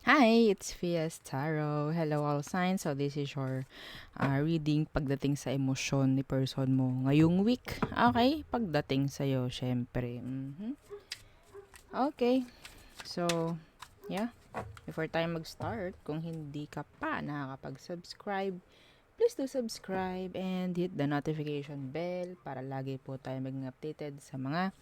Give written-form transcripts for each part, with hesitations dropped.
Hi, it's Fias Tarot. Hello all signs. So this is your reading pagdating sa emosyon ni person mo ngayong week. Okay, pagdating sa'yo, syempre. Okay, so yeah, before tayo mag-start, kung hindi ka pa nakakapag-subscribe, please do subscribe and hit the notification bell para lagi po tayo maging updated sa mga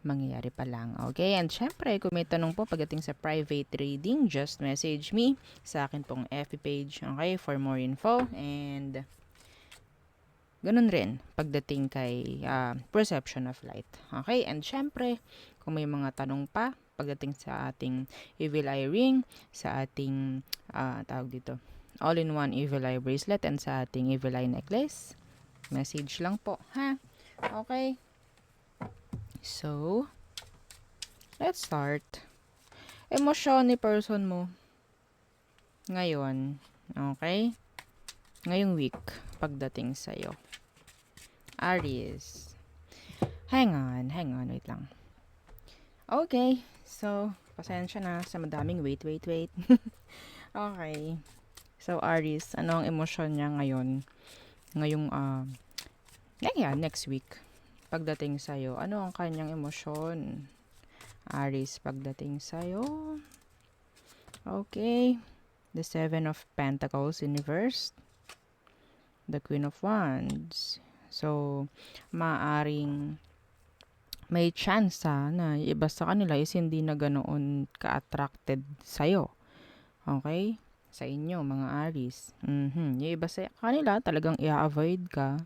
mangyayari pa lang. Okay? And syempre, kung may tanong po pagdating sa private reading, just message me sa akin pong FB page, okay, for more info. And ganun rin pagdating kay perception of light. Okay? And syempre, kung may mga tanong pa pagdating sa ating evil eye ring, sa ating tawag dito, all-in-one evil eye bracelet, and sa ating evil eye necklace, message lang po, ha? Okay? So, let's start. Emosyon ni person mo ngayon, okay? Ngayong week, pagdating sa'yo. Aries. Hang on, wait lang. Okay, so, pasensya na sa madaming wait. Okay. So, Aries, ano ang emosyon niya ngayon? Ngayong, next week, pagdating sa'yo. Ano ang kanyang emosyon? Aries, pagdating sa'yo. Okay. The Seven of Pentacles in reverse. The Queen of Wands. So, maaring may chance na yung iba sa kanila is hindi na ganoon ka-attracted sa'yo. Okay? Sa inyo, mga Aries. Yung iba sa kanila, talagang i-avoid ka.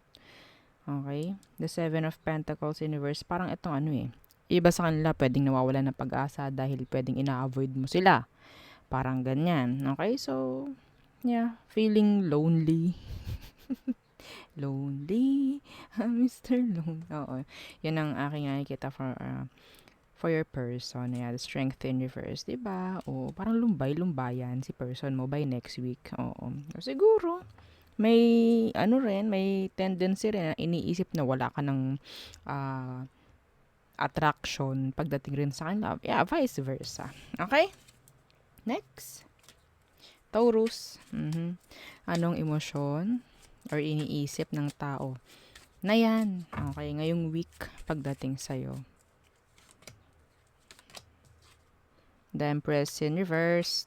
Okay? The Seven of Pentacles in reverse, parang itong iba sa kanila pwedeng nawawala ng pag-asa dahil pwedeng ina-avoid mo sila. Parang ganyan. Okay? So, yeah, feeling lonely. Lonely, Mr. Lonely. Oo. Yan ang aking nakikita for your person. Yeah, the strength in reverse, diba? O, parang lumbay-lumbayan si person mo by next week. Oo. Siguro, may, may tendency rin na iniisip na wala ka ng attraction pagdating rin sa kanila. Yeah, vice versa. Okay? Next. Taurus. Anong emosyon or iniisip ng tao na yan? Okay, ngayong week pagdating sa'yo. The Empress in reverse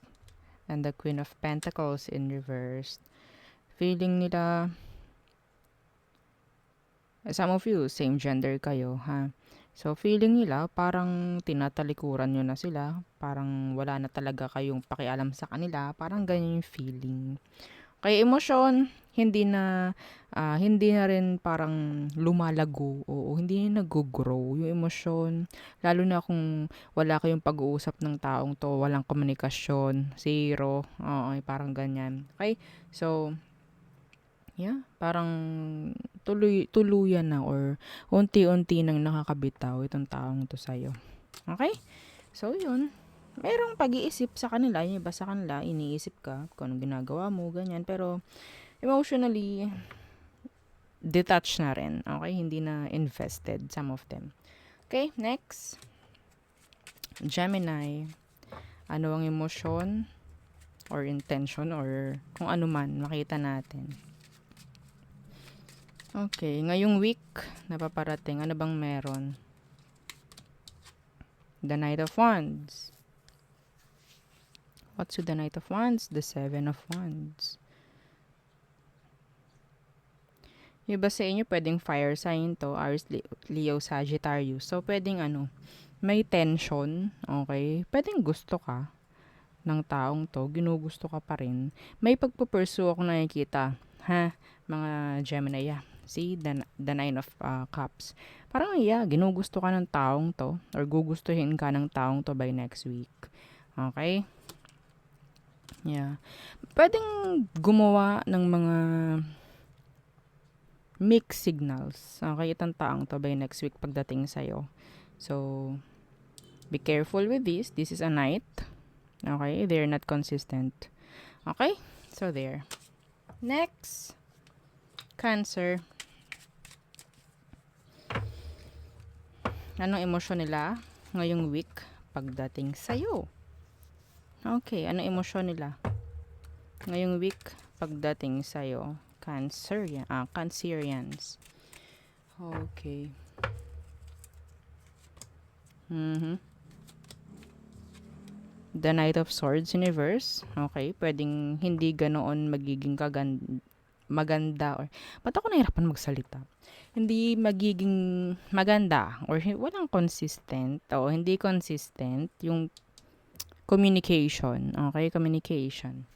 and the Queen of Pentacles in reverse. Feeling nila, some of you, same gender kayo, ha? So, feeling nila, parang tinatalikuran nyo na sila. Parang wala na talaga kayong pakialam sa kanila. Parang ganyan yung feeling. Kaya emosyon, hindi na rin parang lumalago o hindi na nag-grow yung emosyon. Lalo na kung wala kayong pag-uusap ng taong to, walang komunikasyon, zero, oo, parang ganyan. Okay? So, yeah, parang tuluyan na or unti-unti nang nakakabitaw itong taong to sa'yo. Okay? So, yun. Merong pag-iisip sa kanila, yung iba sa kanila, iniisip ka kung anong ginagawa mo, ganyan. Pero, emotionally, detached na rin. Okay? Hindi na invested, some of them. Okay, next. Gemini. Ano ang emosyon or intention or kung ano man makita natin. Okay, ngayong week na paparating, ano bang meron? The Knight of Wands. What's with the Knight of Wands? The Seven of Wands. Yung iba sa inyo, pwedeng fire sign to, Aries, Leo, Sagittarius. So, pwedeng may tension, okay? Pwedeng gusto ka ng taong to, ginugusto ka pa rin. May pagpupursue ako nakikita, ha? Mga Gemini, yeah. See, the Nine of Cups. Parang, yeah, ginugusto ka ng taong to, or gugustuhin ka ng taong to by next week. Okay? Yeah. Pwedeng gumawa ng mga mixed signals. Okay, itong taong to by next week pagdating sa'yo. So, be careful with this. This is a night. Okay, they're not consistent. Okay, so there. Next, Cancer. Anong emosyon nila ngayong week pagdating sa'yo? Okay, ano emosyon nila ngayong week pagdating sa'yo? Cancerians. Okay. The Knight of Swords Universe. Okay, pwedeng hindi ganoon magiging maganda or ba't ako nahirapan magsalita? Hindi magiging maganda or walang consistent o hindi consistent yung communication. Okay, communication.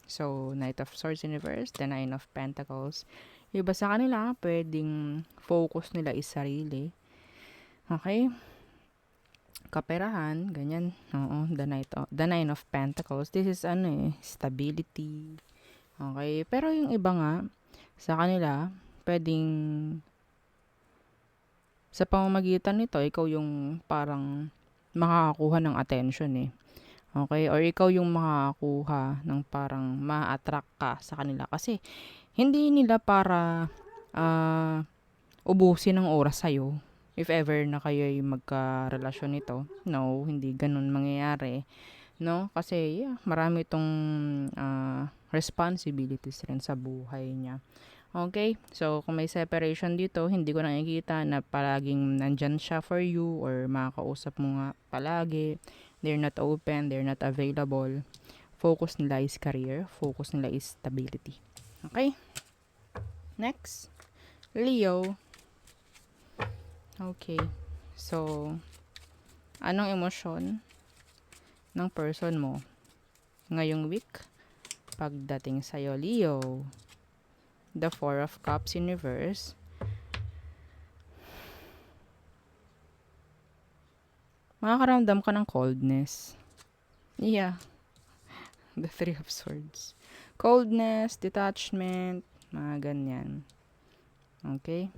So, Knight of Swords Universe, the Nine of Pentacles. Iba sa kanila, pwedeng focus nila is sarili. Okay? Kaperahan, ganyan. Oo, the Nine of Pentacles. This is stability. Okay? Pero yung iba nga, sa kanila, pwedeng sa pamamagitan nito, ikaw yung parang makakakuha ng attention eh. Okay? Or ikaw yung makakakuha ng parang ma-attract ka sa kanila. Kasi, hindi nila para ubusin ng oras sa'yo. If ever na kayo ay magka-relasyon nito. No, hindi ganun mangyayari. No? Kasi, marami itong responsibilities rin sa buhay niya. Okay? So, kung may separation dito, hindi ko nakikita na palaging nandyan siya for you or makakausap mo nga palagi. They're not open, they're not available. Focus nila is career. Focus nila is stability. Okay? Next. Leo. Okay. So, anong emosyon ng person mo ngayong week pagdating sa'yo, Leo? The Four of Cups Universe. Makakaramdam ka ng coldness. Yeah. The Three of Swords. Coldness, detachment, mga ganyan. Okay?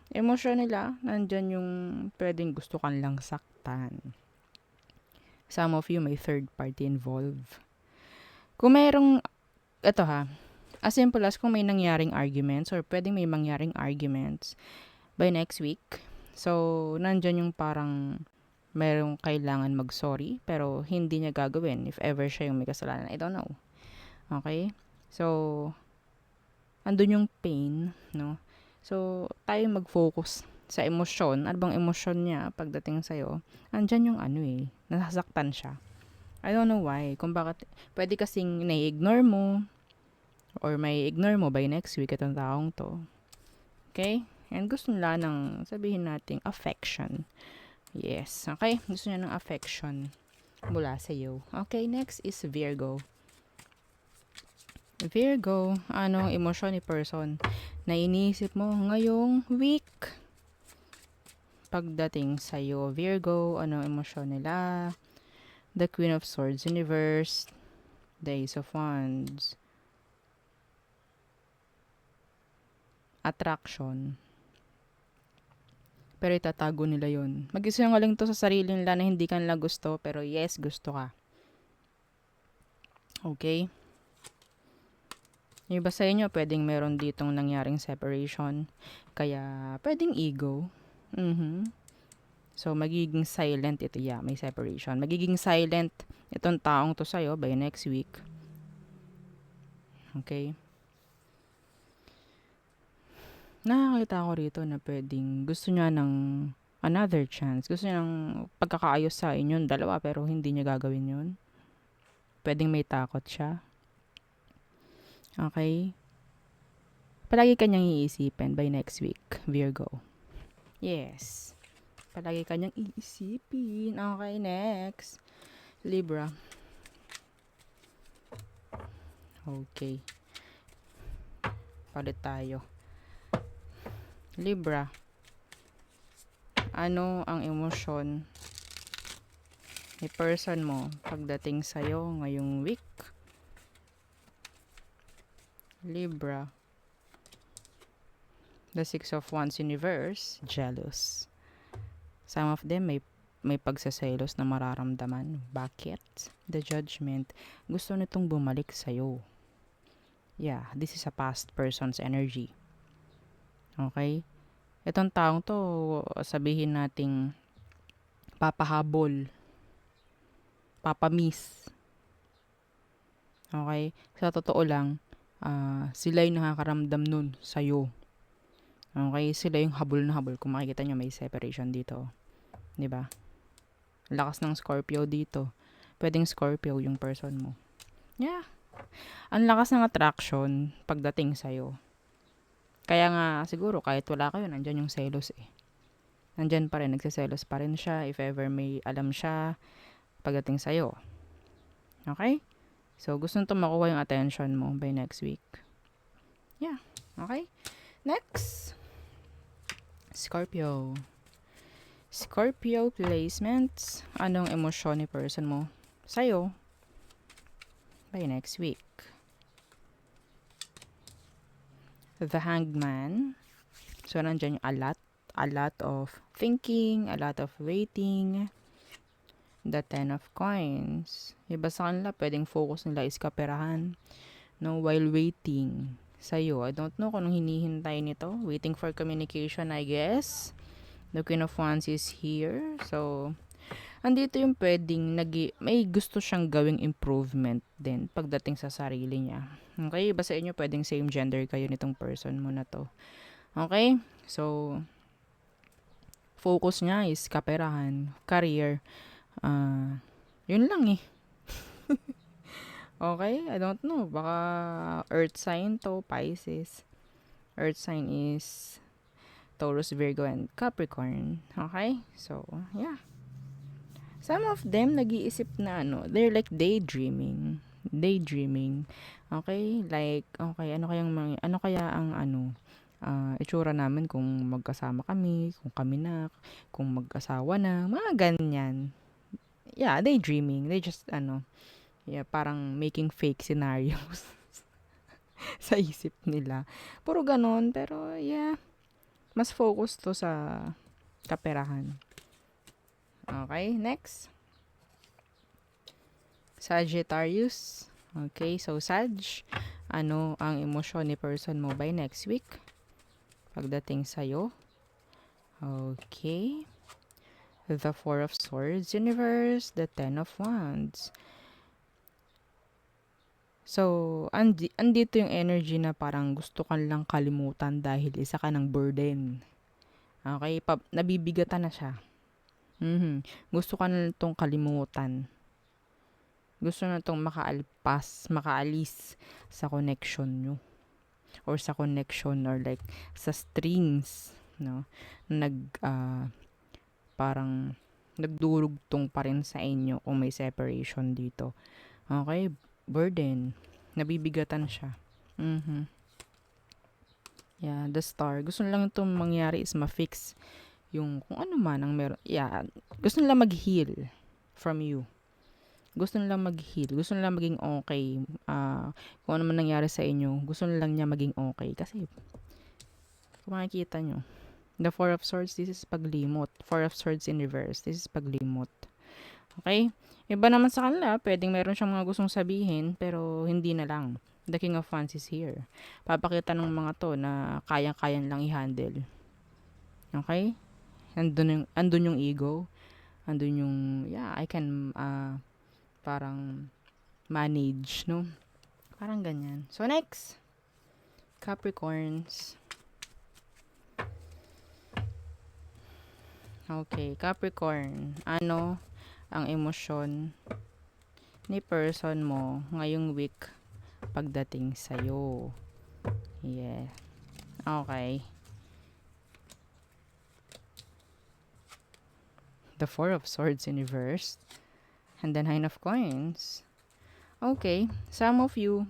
Emosyon nila, nandyan yung pwedeng gusto kang lang saktan. Some of you may third party involved. Kung mayroong, eto ha, as simple as kung may nangyaring arguments or pwedeng may mangyaring arguments by next week. So, nandyan yung parang mayroong kailangan mag-sorry pero hindi niya gagawin if ever siya yung may kasalanan. I don't know. Okay? So, andun yung pain, no? So, tayo mag-focus sa emosyon. Ano bang emosyon niya pagdating sa'yo? Andyan yung nasasaktan siya. I don't know why. Kung bakit, pwede kasing nai-ignore mo or may ignore mo by next week itong taong to. Okay? And gusto nila ng, sabihin natin, affection. Yes. Okay? Gusto niya ng affection mula sa iyo. Okay, next is Virgo. Virgo, anong emosyon ni person na iniisip mo ngayong week? Pagdating sa'yo, Virgo, anong emosyon nila? The Queen of Swords Universe, the Ace of Wands, attraction. Pero itatago nila yun. Mag-isinungaling to sa sarili nila na hindi ka nila gusto, pero yes, gusto ka. Okay? Yung iba sa inyo, pwedeng meron ditong nangyaring separation. Kaya, pwedeng ego. So, magiging silent ito. Yeah, may separation. Magiging silent itong taong to sa'yo by next week. Okay? Nakakita ko rito na pwedeng gusto niya ng another chance. Gusto niya ng pagkakaayos sa inyong dalawa pero hindi niya gagawin yun. Pwedeng may takot siya. Okay? Palagi kanyang iisipin by next week, Virgo. Yes. Palagi kanyang iisipin. Okay, next. Libra. Okay. Palit tayo. Libra. Ano ang emosyon ni person mo pagdating sa'yo ngayong week? Libra. The Six of Wands Universe, jealous. Some of them may pagsaselos na mararamdaman. Bakit? The Judgment. Gusto nitong bumalik sa'yo. Yeah, this is a past person's energy. Okay? Itong taong to, sabihin nating papahabol, papamiss. Okay? Sa totoo lang, sila yung nakakaramdam nun sa'yo. Okay? Sila yung habol na habol. Kung makikita nyo, may separation dito. 'Di ba? Lakas ng Scorpio dito. Pwedeng Scorpio yung person mo. Yeah. Ang lakas ng attraction pagdating sa'yo. Kaya nga, siguro, kahit wala kayo, nandyan yung selos eh. Nandyan pa rin, nagsiselos pa rin siya if ever may alam siya pagdating sa'yo. Okay? So, gusto nito makuha yung attention mo by next week. Yeah. Okay? Next. Scorpio. Scorpio placements. Anong emosyon ni person mo sa'yo by next week? The Hangman. So, nandyan yung a lot of thinking, a lot of waiting. The Ten of Coins. Iba sa kanila, pwedeng focus nila is kaperahan. No, while waiting sa'yo. I don't know kung anong hinihintay nito. Waiting for communication, I guess. The Queen of Wands is here. So, andito yung pwedeng may gusto siyang gawing improvement din pagdating sa sarili niya. Okay? Iba sa inyo, pwedeng same gender kayo nitong person mo na to. Okay? So, focus niya is kaperahan, career. Yun lang eh. Okay? I don't know. Baka earth sign to, Pisces. Earth sign is Taurus, Virgo, and Capricorn. Okay? So, yeah. Some of them, nag-iisip na they're like daydreaming. Daydreaming. Okay? Like, okay, ano kaya ang itsura namin kung magkasama kami, kung kami na, kung mag-asawa na, mga ganyan. Yeah, daydreaming. They just, parang making fake scenarios sa isip nila. Puro ganon, pero yeah, mas focus to sa kaperahan. Okay, next. Sagittarius. Okay, so Sag, ano ang emosyon ni person mo by next week? Pagdating sa'yo. Okay. The Four of Swords Universe, the Ten of Wands. So, andito yung energy na parang gusto ka lang kalimutan dahil isa ka ng burden. Okay? Nabibigatan na siya. Gusto ka na itong kalimutan. Gusto na itong makaalis sa connection nyo. Or sa connection or like sa strings. No? Parang nagdurugtong pa rin sa inyo kung may separation dito. Okay? Burden. Nabibigatan siya. Yeah, the star. Gusto lang itong mangyari is ma-fix yung kung ano man ang meron. Yeah, gusto nila mag-heal from you. Gusto nila mag-heal. Gusto nila maging okay. Kung ano man nangyari sa inyo, gusto nila niya maging okay. Kasi, kung makikita nyo, the Four of Swords, this is paglimot. Four of Swords in reverse, this is paglimot. Okay? Iba naman sa kanila, pwedeng meron siyang mga gustong sabihin, pero hindi na lang. The King of Wands is here. Papakita ng mga to na kayang-kayan lang i-handle. Okay? Andun yung ego. Andun yung, yeah, I can, parang manage, no? Parang ganyan. So, next. Capricorns. Okay, Capricorn. Ano ang emosyon ni person mo ngayong week pagdating sa'yo? Yeah. Okay. The Four of Swords in reverse. And then Nine of Coins. Okay. Some of you,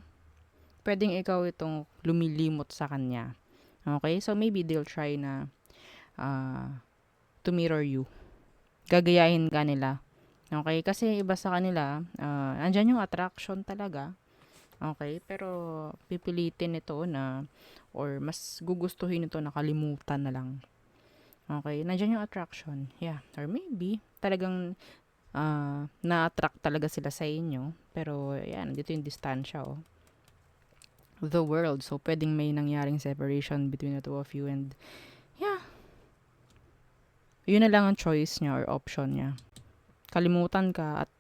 pwedeng ikaw itong lumilimot sa kanya. Okay? So, maybe they'll try na to mirror you. Gagayahin ka nila. Okay? Kasi iba sa kanila, andyan yung attraction talaga. Okay? Pero, pipilitin ito na, or mas gugustuhin ito na kalimutan na lang. Okay? Nandyan yung attraction. Yeah. Or maybe, talagang na-attract talaga sila sa inyo. Pero, yan, dito yung distansya, oh. The world. So, pwedeng may nangyaring separation between the two of you and, yeah. Yun na lang ang choice niya or option niya. Kalimutan ka at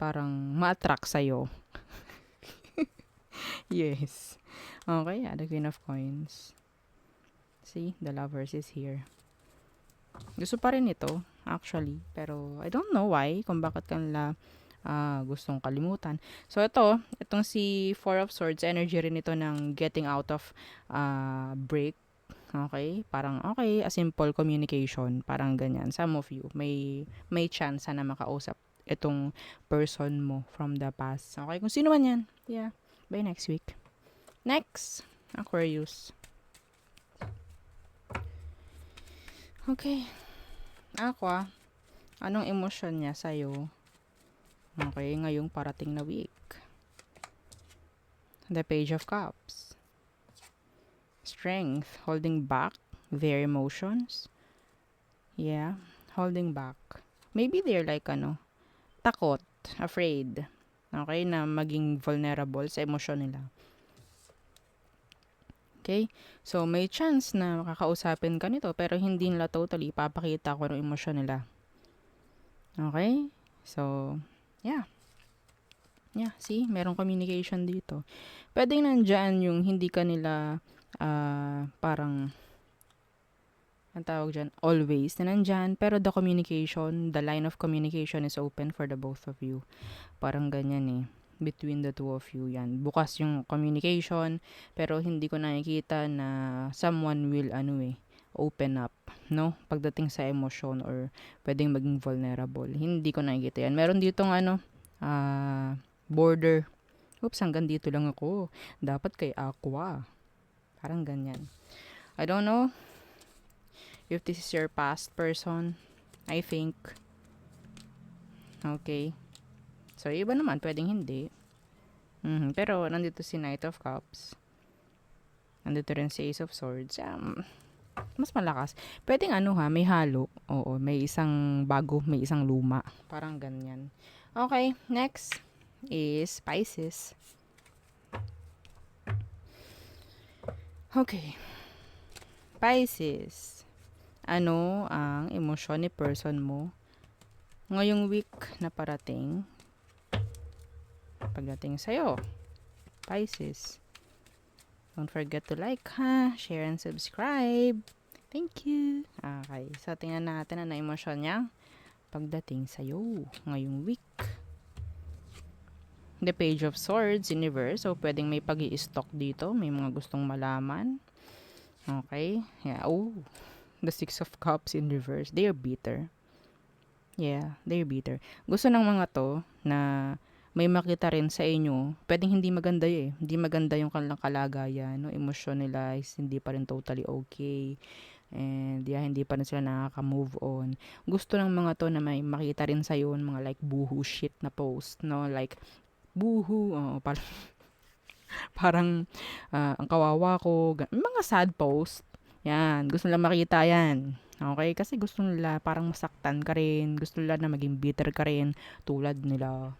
parang ma-attract sa'yo. Yes. Okay, the Queen of Coins. See, the Lovers is here. Gusto pa rin ito, actually. Pero, I don't know why, kung bakit kanila gustong kalimutan. So, itong si Four of Swords, energy rin ito ng getting out of break. Okay? Parang, okay, a simple communication. Parang ganyan. Some of you, may chance na makausap itong person mo from the past. Okay? Kung sino man yan. Yeah. By next week. Next, Aquarius. Okay. Aqua, anong emosyon niya sa'yo? Okay, ngayong parating na week. The Page of Cups. Strength, holding back their emotions. Yeah, holding back. Maybe they're like, takot, afraid. Okay, na maging vulnerable sa emosyon nila. Okay? So, may chance na makakausapin ka nito, pero hindi nila totally papakita kung anong emosyon nila. Okay? So, yeah. Yeah, see? Merong communication dito. Pwedeng nandyan yung hindi ka nila parang ang tawag dyan, always na nandyan, pero the communication, the line of communication is open for the both of you. Parang ganyan eh. Between the two of you yan. Bukas yung communication, pero hindi ko nakikita na someone will open up, no? Pagdating sa emotion or pwedeng maging vulnerable. Hindi ko nakikita yan. Meron ditong border. Oops, hanggang dito lang ako. Dapat kay Aqua. Parang ganyan. I don't know if this is your past person. I think. Okay. So, iba naman, pwedeng hindi. Pero, nandito si Knight of Cups. Nandito rin si Ace of Swords. Mas malakas. Pwedeng may halo. Oo, may isang bago, may isang luma. Parang ganyan. Okay, next is Pisces. Okay. Pisces. Ano ang emosyon ni person mo ngayong week na parating? Pagdating sa'yo, Pisces. Don't forget to like, share and subscribe. Thank you. Okay, so tingnan natin ano emosyon niya pagdating sa'yo ngayong week. The Page of Swords in reverse. So, pwedeng may pag-i-stock dito. May mga gustong malaman. Okay. Yeah. Oh, the Six of Cups in reverse. They're bitter. Yeah, they're bitter. Gusto ng mga to na may makita rin sa inyo, pwedeng hindi maganda eh. Hindi maganda yung kanilang kalagayan, no? Emosyon nila is hindi pa rin totally okay. And yeah, hindi pa rin sila nakaka-move on. Gusto ng mga to na may makita rin sa iyo mga like boohoo shit na post, no? Like, boohoo, parang ang kawawa ko. Mga sad post. Yan, gusto nila makita yan. Okay? Kasi gusto nila parang masaktan ka rin. Gusto nila na maging bitter ka rin tulad nila.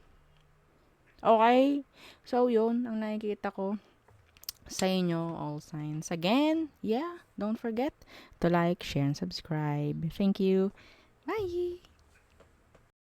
Okay? So, yun ang nakikita ko sa inyo, all signs. Again, yeah, don't forget to like, share, and subscribe. Thank you. Bye!